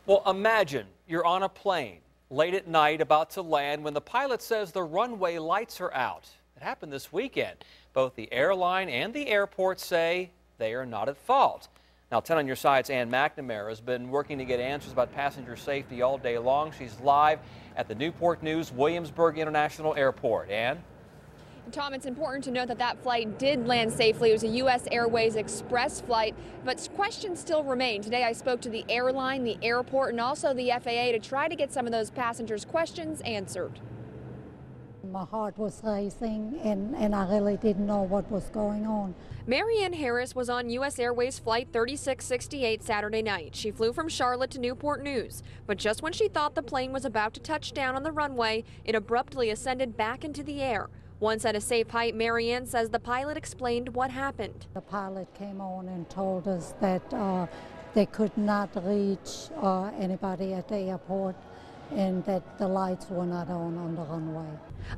Well, imagine you're on a plane late at night about to land when the pilot says the runway lights are out. It happened this weekend. Both the airline and the airport say they are not at fault. Now, 10 on your side's Ann McNamara has been working to get answers about passenger safety all day long. She's live at the Newport News Williamsburg International Airport. Ann? Tom, it's important to note that that flight did land safely. It was a U.S. Airways Express flight, but questions still remain. Today I spoke to the airline, the airport, and also the FAA to try to get some of those passengers' questions answered. My heart was racing and I really didn't know what was going on. Marianne Harris was on U.S. Airways Flight 3668 Saturday night. She flew from Charlotte to Newport News, but just when she thought the plane was about to touch down on the runway, it abruptly ascended back into the air. Once at a safe height, Marianne says the pilot explained what happened. The pilot came on and told us that they could not reach anybody at the airport and that the lights were not on the runway.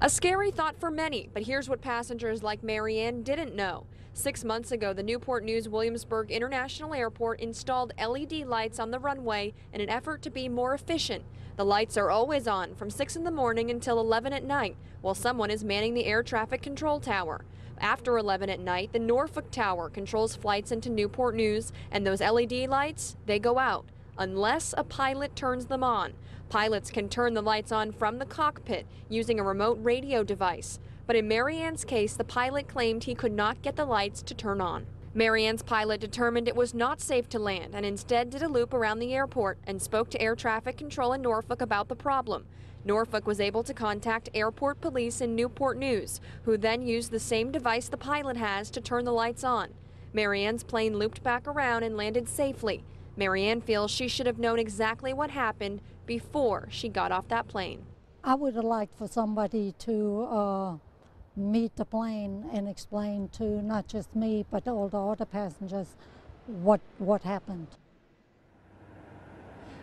A scary thought for many, but here's what passengers like Marianne didn't know. 6 months ago, the Newport News Williamsburg International Airport installed LED lights on the runway in an effort to be more efficient. The lights are always on from 6 in the morning until 11 at night, while someone is manning the air traffic control tower. After 11 at night, the Norfolk Tower controls flights into Newport News, and those LED lights, they go out, unless a pilot turns them on. Pilots can turn the lights on from the cockpit using a remote radio device. But in Marianne's case, the pilot claimed he could not get the lights to turn on. Marianne's pilot determined it was not safe to land and instead did a loop around the airport and spoke to air traffic control in Norfolk about the problem. Norfolk was able to contact airport police in Newport News, who then used the same device the pilot has to turn the lights on. Marianne's plane looped back around and landed safely. Marianne feels she should have known exactly what happened before she got off that plane. I would have liked for somebody to meet the plane and explain to not just me but all the other passengers what happened.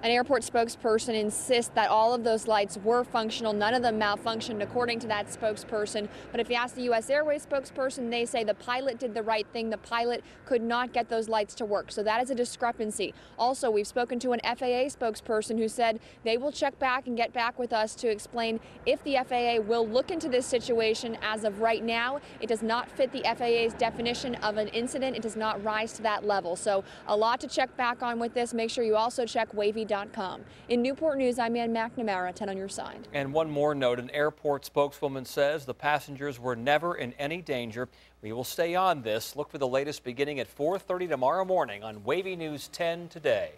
An airport spokesperson insists that all of those lights were functional. None of them malfunctioned, according to that spokesperson. But if you ask the U.S. Airways spokesperson, they say the pilot did the right thing. The pilot could not get those lights to work. So that is a discrepancy. Also, we've spoken to an FAA spokesperson who said they will check back and get back with us to explain if the FAA will look into this situation. As of right now, it does not fit the FAA's definition of an incident. It does not rise to that level. So a lot to check back on with this. Make sure you also check wavy.com. In Newport News, I'm Ann McNamara, 10 on your side. And one more note, an airport spokeswoman says the passengers were never in any danger. We will stay on this. Look for the latest beginning at 4:30 tomorrow morning on Wavy News 10 Today.